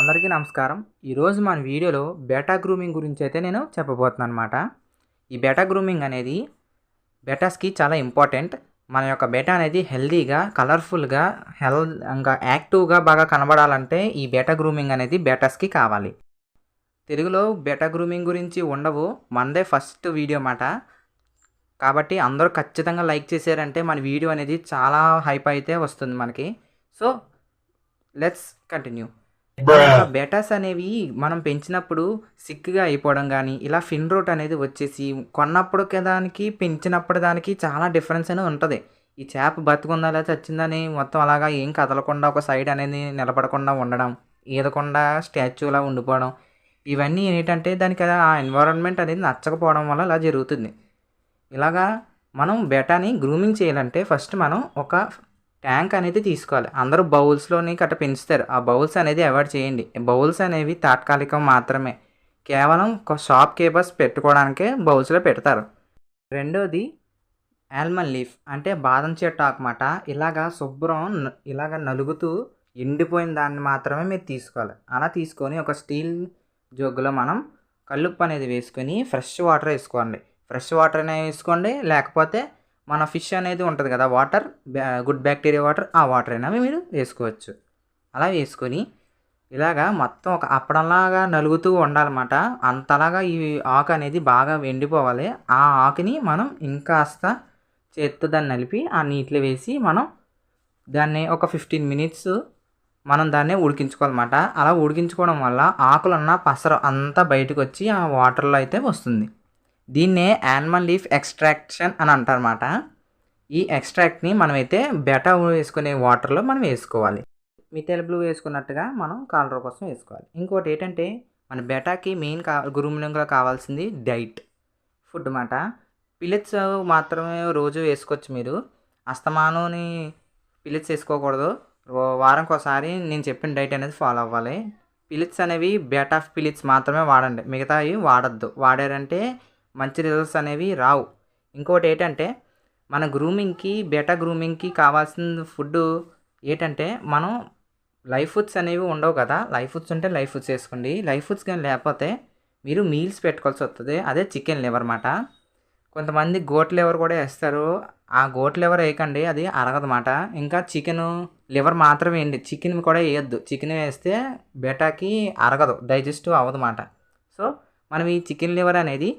అందరికీ నమస్కారం. ఈరోజు మన వీడియోలో బేటా గ్రూమింగ్ గురించి అయితే నేను చెప్పబోతున్నాను అనమాట. ఈ బేటా గ్రూమింగ్ అనేది బేటాస్కి చాలా ఇంపార్టెంట్. మన యొక్క బేటా అనేది హెల్తీగా, కలర్ఫుల్గా, ఇంకా యాక్టివ్గా బాగా కనబడాలంటే ఈ బేటా గ్రూమింగ్ అనేది బేటాస్కి కావాలి. తెలుగులో బేటా గ్రూమింగ్ గురించి ఉండవు, మనదే ఫస్ట్ వీడియో మాట. కాబట్టి అందరూ ఖచ్చితంగా లైక్ చేశారంటే మన వీడియో అనేది చాలా హైప్ అయితే వస్తుంది మనకి. So let's continue. బేటాస్ అనేవి మనం పెంచినప్పుడు సిక్గా అయిపోవడం కానీ ఇలా ఫిన్ రూట్ అనేది వచ్చేసి కొన్నప్పుడు దానికి పెంచినప్పుడు దానికి చాలా డిఫరెన్స్ అనేది ఉంటుంది. ఈ చేప బతుకుందా లేదా చచ్చిందని మొత్తం అలాగా ఏం కదలకుండా ఒక సైడ్ అనేది నిలబడకుండా ఉండడం, ఈదకుండా స్టాచ్యూలా ఉండిపోవడం, ఇవన్నీ ఏంటంటే దానికి ఆ ఎన్విరాన్మెంట్ అనేది నచ్చకపోవడం వల్ల ఇలా జరుగుతుంది. ఇలాగా మనం బేటాని గ్రూమింగ్ చేయాలంటే ఫస్ట్ మనం ఒక ట్యాంక్ అనేది తీసుకోవాలి. అందరూ బౌల్స్లోని గట్ట పెంచుతారు. ఆ బౌల్స్ అనేది అవాయిడ్ చేయండి. బౌల్స్ అనేవి తాత్కాలికం మాత్రమే, కేవలం ఒక షాప్ కీపర్స్ పెట్టుకోవడానికే బౌల్స్లో పెడతారు. రెండోది ఆల్మండ్ లీఫ్ అంటే బాదం చెట్టు ఆకుమాట. ఇలాగా శుభ్రం ఇలాగ నలుగుతూ ఎండిపోయిన దాన్ని మాత్రమే మీరు తీసుకోవాలి. అలా తీసుకొని ఒక స్టీల్ జగ్గులో మనం కల్లుప్పు అనేది వేసుకొని ఫ్రెష్ వాటర్ వేసుకోండి. ఫ్రెష్ వాటర్ అనేది వేసుకోండి, లేకపోతే మన ఫిష్ అనేది ఉంటుంది కదా వాటర్, గుడ్ బ్యాక్టీరియా వాటర్, ఆ వాటర్ అయినా మీరు వేసుకోవచ్చు. అలా వేసుకొని ఇలాగా మొత్తం ఒక అప్పడంలాగా నలుగుతూ ఉండాలన్నమాట. అంతలాగా ఈ ఆకు అనేది బాగా ఎండిపోవాలి. ఆ ఆకుని మనం ఇంకాస్త చేత్తో దాన్ని నలిపి ఆ నీటిలో వేసి మనం దాన్ని ఒక 15 మినిట్స్ మనం దాన్ని ఉడికించుకోవాలన్నమాట. అలా ఉడికించుకోవడం వల్ల ఆకులున్న పసరు అంతా బయటకు వచ్చి ఆ వాటర్లో అయితే వస్తుంది. దీన్నే ఆల్మండ్ లీఫ్ ఎక్స్ట్రాక్షన్ అని అంటారన్నమాట. ఈ ఎక్స్ట్రాక్ట్ని మనమైతే బేటా వేసుకునే వాటర్లో మనం వేసుకోవాలి. మిథైల్ బ్లూ వేసుకున్నట్టుగా మనం కలర్ కోసం వేసుకోవాలి. ఇంకోటి ఏంటంటే మన బేటాకి మెయిన్ గ్రూమింగ్లో కావాల్సింది డైట్ ఫుడ్ అన్నమాట. పిల్లెట్స్ మాత్రమే రోజు వేసుకోవచ్చు మీరు. అస్తమానుని పిల్లెట్స్ వేసుకోకూడదు. వారానికి ఒకసారి నేను చెప్పిన డైట్ అనేది ఫాలో అవ్వాలి. పిల్లెట్స్ అనేవి బేటా పిల్లెట్స్ మాత్రమే వాడండి, మిగతావి వాడద్దు. వాడారంటే మంచి రిజల్ట్స్ అనేవి రావు. ఇంకోటి ఏంటంటే మన గ్రూమింగ్కి బేటా గ్రూమింగ్కి కావాల్సిన ఫుడ్ ఏంటంటే మనం లైఫ్ ఫుడ్స్ అనేవి ఉండవు కదా. లైఫ్ ఫుడ్స్ ఉంటే లైఫ్ ఫుడ్స్ వేసుకోండి. లైఫ్ ఫుడ్స్ కానీ లేకపోతే మీరు మీల్స్ పెట్టుకోవాల్సి వస్తుంది. అదే చికెన్ లివర్ అన్నమాట. కొంతమంది గోట్ లివర్ కూడా వేస్తారు. ఆ గోట్ లివర్ వేయకండి, అది అరగదన్నమాట. ఇంకా చికెన్ లివర్ మాత్రమే వేయండి, చికెన్ కూడా వేయద్దు. చికెన్ వేస్తే బేటాకి అరగదు, డైజెస్టివ్ అవ్వదన్నమాట. సో మనం ఈ చికెన్ లివర్ అనేది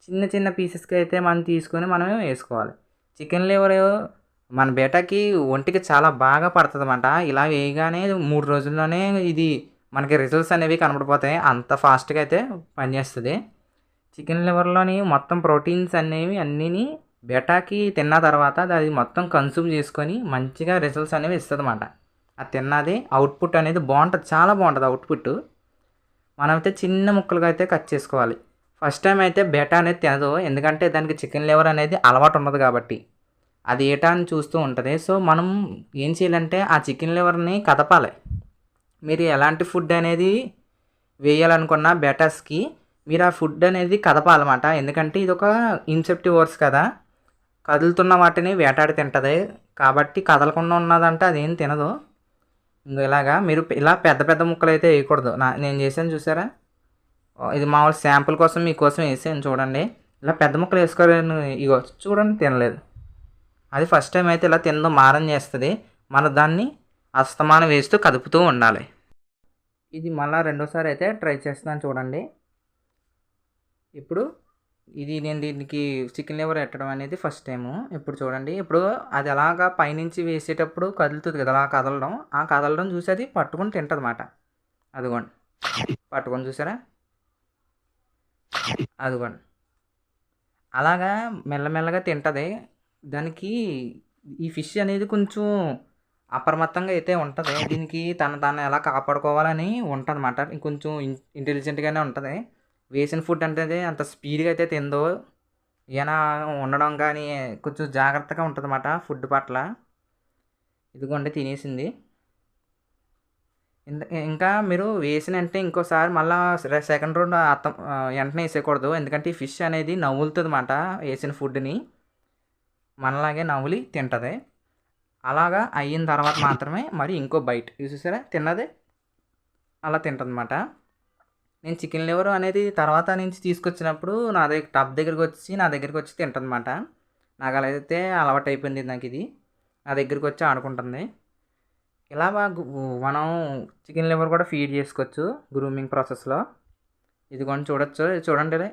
చిన్న చిన్న పీసెస్కి అయితే మనం తీసుకొని మనమే వేసుకోవాలి. చికెన్ లివర్ మన బేటాకి ఒంటికి చాలా బాగా పడుతుంది అన్నమాట. ఇలా వేయగానే 3 రోజుల్లోనే ఇది మనకి రిజల్ట్స్ అనేవి కనబడిపోతాయి. అంత ఫాస్ట్గా అయితే పనిచేస్తుంది. చికెన్ లివర్లోని మొత్తం ప్రోటీన్స్ అనేవి అన్నీ బేటాకి తిన్న తర్వాత అది మొత్తం కన్సూమ్ చేసుకొని మంచిగా రిజల్ట్స్ అనేవి ఇస్తుంది అన్నమాట. అది తిన్నది అవుట్పుట్ అనేది బాగుంటుంది, చాలా బాగుంటుంది అవుట్పుట్. మనమైతే చిన్న ముక్కలుగా అయితే కట్ చేసుకోవాలి. ఫస్ట్ టైం అయితే బేటా అనేది తినదు, ఎందుకంటే దానికి చికెన్ లివర్ అనేది అలవాటు ఉండదు కాబట్టి అది ఏటా అని చూస్తూ ఉంటుంది. సో మనం ఏం చేయాలంటే ఆ చికెన్ లివర్ని కదపాలి. మీరు ఎలాంటి ఫుడ్ అనేది వేయాలనుకున్న బేటాస్కి మీరు ఆ ఫుడ్ అనేది కదపాలన్నమాట. ఎందుకంటే ఇది ఒక ఇన్సెప్టివర్స్ కదా, కదులుతున్న వాటిని వేటాడి తింటుంది. కాబట్టి కదలకుండా ఉన్నదంటే అదేం తినదు. ఇలాగా మీరు ఇలా పెద్ద పెద్ద ముక్కలు అయితే వేయకూడదు. నేను చేశాను చూసారా, ఇది మామూలు శాంపుల్ కోసం మీకోసం వేసాను చూడండి. ఇలా పెద్ద ముక్కలు వేసుకోలేను, ఇగో చూడండి తినలేదు. అది ఫస్ట్ టైం అయితే ఇలా తినడం మారం చేస్తుంది. మన దాన్ని అస్తమానం వేస్తూ కదుపుతూ ఉండాలి. ఇది మళ్ళీ రెండోసారి అయితే ట్రై చేస్తున్నాను చూడండి. ఇప్పుడు ఇది నేను దీనికి చికెన్ లివర్ పెట్టడం అనేది ఫస్ట్ టైము. ఇప్పుడు చూడండి, ఇప్పుడు అది అలాగా పైనుంచి వేసేటప్పుడు కదులుతుంది కదా, అలా కదలడం, ఆ కదలడం చూసి అది పట్టుకొని తింటుంది అన్నమాట. అదిగోండి పట్టుకొని చూసారా, అదిగోండి అలాగా మెల్లమెల్లగా తింటుంది. దానికి ఈ ఫిష్ అనేది కొంచెం అప్రమత్తంగా అయితే ఉంటుంది. దీనికి తను ఎలా కాపాడుకోవాలని ఉంటుంది అన్నమాట. ఇంకొంచెం ఇంటెలిజెంట్గానే ఉంటుంది. వేసిన ఫుడ్ అంటే అంత స్పీడ్గా అయితే తిందో, ఏమైనా ఉండడం కానీ కొంచెం జాగ్రత్తగా ఉంటుంది అన్నమాట ఫుడ్ పట్ల. ఇదిగోండి తినేసింది. ఇంకా మీరు వేసిన అంటే ఇంకోసారి మళ్ళీ సెకండ్ రౌండ్ వెంటనే వేసేయకూడదు. ఎందుకంటే ఈ ఫిష్ అనేది నవ్వులుతుంది అన్నమాట వేసిన ఫుడ్ని, మనలాగే నవ్వులి తింటుంది. అలాగా అయిన తర్వాత మాత్రమే మరి ఇంకో బైట్ చూసారా తిన్నది. అలా తింటుందన్నమాట. నేను చికెన్ లివర్ అనేది తర్వాత నుంచి తీసుకొచ్చినప్పుడు నా దగ్గరికి వచ్చి తింటుందన్నమాట. నాకు అలా అయితే అలవాటు అయిపోయింది నాకు ఇది. నా దగ్గరికి వచ్చి ఆడుకుంటుంది. ఇలాగా మనం చికెన్ లివర్ కూడా ఫీడ్ చేసుకోవచ్చు గ్రూమింగ్ ప్రాసెస్‌లో. ఇదిగోండి చూడొచ్చు. ఇది చూడండి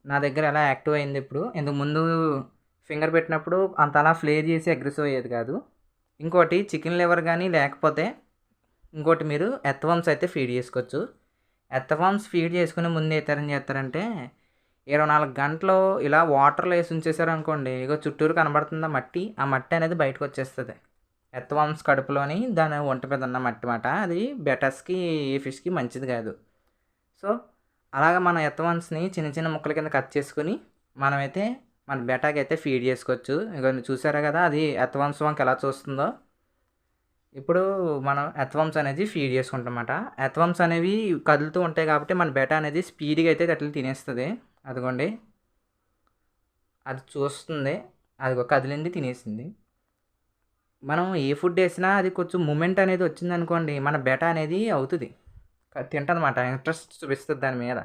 నా దగ్గర ఎలా యాక్టివ్ అయింది ఇప్పుడు. ఇంతకు ముందు ఫింగర్ పెట్టినప్పుడు అంతలా ఫ్లేర్ చేసి అగ్రెసివ్ అయ్యేది కాదు. ఇంకోటి చికెన్ లివర్ కానీ లేకపోతే ఇంకోటి మీరు ఎర్త్‌వర్మ్స్ అయితే ఫీడ్ చేసుకోవచ్చు. ఎర్త్‌వర్మ్స్ ఫీడ్ చేసుకునే ముందు ఏం చేస్తారంటే 24 గంటలు ఇలా వాటర్‌లో వేసి ఉంచేసారనుకోండి, ఇగో చుట్టూరు కనబడుతుందా మట్టి, ఆ మట్టి అనేది బయటకు వచ్చేస్తుంది. ఎర్త్‌వర్మ్స్ కడుపులోని దాని ఒంటి మీద ఉన్న మట్టి మాట. అది బెటర్స్కి ఏ ఫిష్కి మంచిది కాదు. సో అలాగ మన ఎర్త్‌వర్మ్స్ని చిన్న చిన్న ముక్కల కింద కట్ చేసుకుని మనమైతే మన బెటాకి అయితే ఫీడ్ చేసుకోవచ్చు. ఇగో చూసారా కదా, అది ఎర్త్‌వర్మ్స్ వంక ఎలా చూస్తుందో. ఇప్పుడు మనం ఎర్త్‌వర్మ్స్ అనేది ఫీడ్ చేసుకుంటామన్నమాట. ఎర్త్‌వర్మ్స్ అనేవి కదులుతూ ఉంటాయి కాబట్టి మన బెటా అనేది స్పీడ్గా అయితే అట్లా తినేస్తుంది. అదిగోండి అది చూస్తుంది, అదిగో కదిలింది, తినేసింది. మనం ఏ ఫుడ్ వేసినా అది కొంచెం మూమెంట్ అనేది వచ్చిందనుకోండి, మన బెటా అనేది అవుతుంది, తింటదన్నమాట, ఇంట్రెస్ట్ చూపిస్తుంది దాని మీద.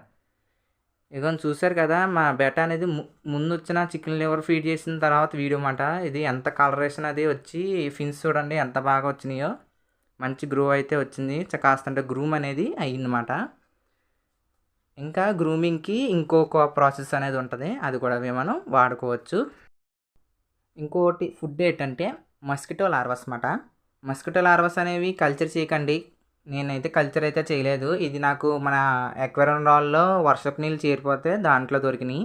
ఇదిగో చూసారు కదా, మా బెటా అనేది ముందు వచ్చిన చికెన్ లివర్ ఫీడ్ చేసిన తర్వాత వీడియో మాట. ఇది ఎంత కలరేషన్ అది వచ్చి ఫిన్స్ చూడండి ఎంత బాగా వచ్చినాయో. మంచి గ్రో అయితే వచ్చింది, కాస్తంటే గ్రూమ్ అనేది అయ్యిందన్నమాట. ఇంకా గ్రూమింగ్కి ఇంకొక ప్రాసెస్ అనేది ఉంటుంది, అది కూడా మనం వాడుకోవచ్చు. ఇంకోటి ఫుడ్ ఏంటంటే మస్కిటో లార్వాస్ అన్నమాట. మస్కిటో లార్వాస్ అనేవి కల్చర్ చేయకండి. నేనైతే కల్చర్ అయితే చేయలేదు. ఇది నాకు మన ఎక్వేరియం రాల్లో వర్షపు నీళ్ళు చేరిపోతే దాంట్లో దొరికినాయి.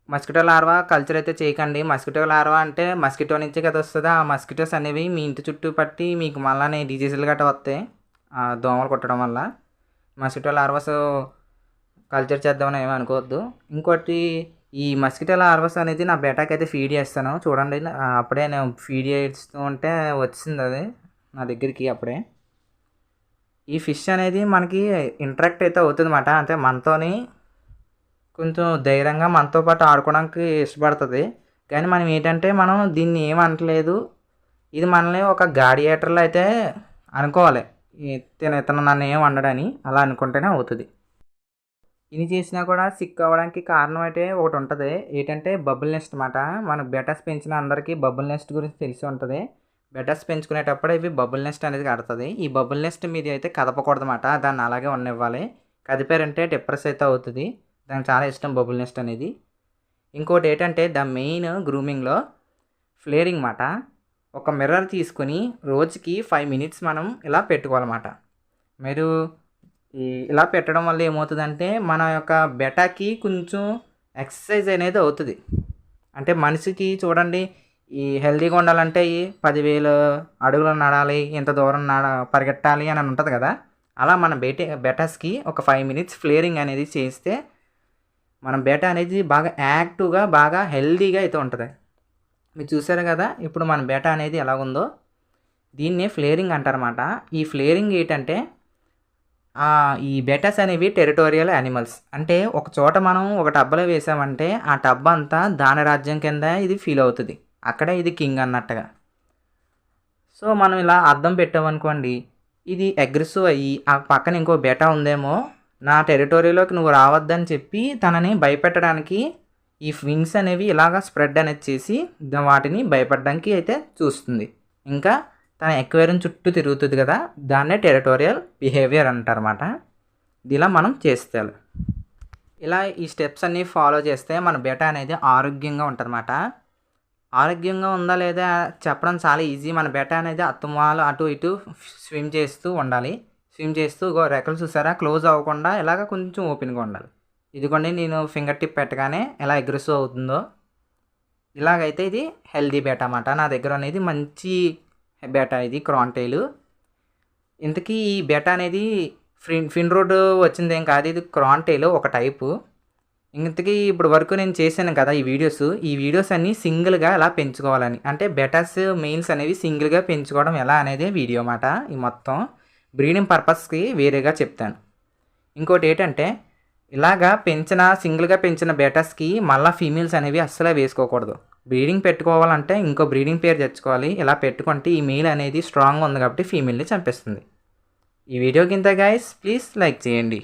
మస్కిటో లార్వా కల్చర్ అయితే చేయకండి. మస్కిటో లార్వా అంటే మస్కిటో నుంచే కదా వస్తుంది. ఆ మస్కిటోస్ అనేవి మీ ఇంటి చుట్టూ పట్టి మీకు మళ్ళీ డిజీజులు గట్రా వస్తాయి దోమలు కుట్టడం వల్ల. మస్కిటో లార్వాస్ కల్చర్ చేద్దామని ఏమీ అనుకోవద్దు. ఇంకోటి ఈ మస్కిటో లార్వాస్ అనేది నా బెటాకి అయితే ఫీడ్ చేస్తాను చూడండి. అప్పుడే నేను ఫీడ్ చేస్తూ ఉంటే వచ్చింది అది నా దగ్గరికి. అప్పుడే ఈ ఫిష్ అనేది మనకి ఇంటరాక్ట్ అయితే అవుతుంది అన్నమాట. అంటే మనతోని కొంచెం ధైర్యంగా మనతో పాటు ఆడుకోవడానికి ఇష్టపడుతుంది. కానీ మనం ఏంటంటే మనం దీన్ని ఏమనట్లేదు, ఇది మనల్ని ఒక గాడియేటర్లో అయితే అనుకోవాలి. ఇతను నన్ను ఏం వండడని అలా అనుకుంటేనే అవుతుంది. ఇది చేసినా కూడా సిక్ అవ్వడానికి కారణం అయితే ఒకటి ఉంటుంది. ఏంటంటే బబుల్ నెస్ట్ అన్నమాట. మనకు బెటర్స్ పెంచిన అందరికీ బబుల్ నెస్ట్ గురించి తెలిసి ఉంటుంది. బెటర్స్ పెంచుకునేటప్పుడు ఇవి బబుల్ నెస్ట్ అనేది కడుతుంది. ఈ బబుల్ నెస్ట్ మీద అయితే కదపకూడదు అన్నమాట. దాన్ని అలాగే ఉండనివ్వాలి. కదిపారంటే డిప్రెస్ అయితే అవుతుంది. దానికి చాలా ఇష్టం బబుల్ నెస్ట్ అనేది. ఇంకోటి ఏంటంటే ద మెయిన్ గ్రూమింగ్లో ఫ్లేరింగ్ అన్నమాట. ఒక మిర్రర్ తీసుకుని రోజుకి 5 మినిట్స్ మనం ఇలా పెట్టుకోవాలన్నమాట. మీరు ఇలా పెట్టడం వల్ల ఏమవుతుందంటే మన యొక్క బెటాకి కొంచెం ఎక్సర్సైజ్ అనేది అవుతుంది. అంటే మనిషికి చూడండి, ఈ హెల్తీగా ఉండాలంటే 10,000 అడుగులు నడాలి, ఇంత దూరం పరిగెట్టాలి అని ఉంటుంది కదా. అలా మన బెటాస్కి ఒక 5 మినిట్స్ ఫ్లేరింగ్ అనేది చేస్తే మన బెటా అనేది బాగా యాక్టివ్గా బాగా హెల్తీగా అయితే ఉంటుంది. మీరు చూసారు కదా ఇప్పుడు మన బెటా అనేది ఎలాగుందో. దీన్ని ఫ్లేరింగ్ అంటారన్నమాట. ఈ ఫ్లేరింగ్ ఏంటంటే ఈ బెటాస్ అనేవి టెరిటోరియల్ యానిమల్స్. అంటే ఒక చోట మనం ఒక టబ్లో వేసామంటే ఆ టబ్ అంతా దాని రాజ్యం కింద ఇది ఫీల్ అవుతుంది. అక్కడే ఇది కింగ్ అన్నట్టుగా. సో మనం ఇలా అద్దం పెట్టామనుకోండి, ఇది అగ్రెసివ్ అయ్యి ఆ పక్కన ఇంకో బెటా ఉందేమో, నా టెరిటోరీలోకి నువ్వు రావద్దని చెప్పి తనని భయపెట్టడానికి ఈ వింగ్స్ అనేవి ఇలాగ స్ప్రెడ్ అనేది చేసి వాటిని భయపడడానికి అయితే చూస్తుంది. ఇంకా తన ఎక్వేరియం చుట్టూ తిరుగుతుంది కదా, దాన్నే టెరిటోరియల్ బిహేవియర్ అంటారన్నమాట. ఇలా మనం చేస్తే ఇలా ఈ స్టెప్స్ అన్నీ ఫాలో చేస్తే మన బెటా అనేది ఆరోగ్యంగా ఉంటుందన్నమాట. ఆరోగ్యంగా ఉందా లేదా చెప్పడం చాలా ఈజీ. మన బెటా అనేది అత్తమాలు అటు ఇటు స్విమ్ చేస్తూ ఉండాలి. స్విమ్ చేస్తూ రెక్కలు చూసారా క్లోజ్ అవ్వకుండా ఇలాగ కొంచెం ఓపెన్గా ఉండాలి. ఇదిగోండి నేను ఫింగర్ టిప్ పెట్టగానే ఎలా అగ్రెసివ్ అవుతుందో. ఇలాగైతే ఇది హెల్దీ బెటా అన్నమాట. నా దగ్గర అనేది మంచి బెటా, ఇది క్రాన్టైల్. ఇంతకీ ఈ బెటా అనేది ఫిన్ రోడ్ వచ్చింది ఏం కాదు, ఇది క్రాన్టైల్ ఒక టైపు. ఇంతకీ ఇప్పుడు వరకు నేను చేశాను కదా ఈ వీడియోస్ అన్నీ సింగిల్గా ఎలా పెంచుకోవాలని, అంటే బెటాస్ మెయిల్స్ అనేవి సింగిల్గా పెంచుకోవడం ఎలా అనేది వీడియో అన్నమాట. ఈ మొత్తం బ్రీడింగ్ పర్పస్కి వేరేగా చెప్తాను. ఇంకోటి ఏంటంటే ఇలాగా సింగిల్గా పెంచిన బెటాస్కి మళ్ళీ ఫీమేల్స్ అనేవి అస్సలే వేసుకోకూడదు. బ్రీడింగ్ పెట్టుకోవాలంటే ఇంకో బ్రీడింగ్ పేరు తెచ్చుకోవాలి. ఇలా పెట్టుకుంటే ఈ మెయిల్ అనేది స్ట్రాంగ్గా ఉంది కాబట్టి ఫీమేల్ని చంపేస్తుంది. ఈ వీడియో కింద గైస్ ప్లీజ్ లైక్ చేయండి.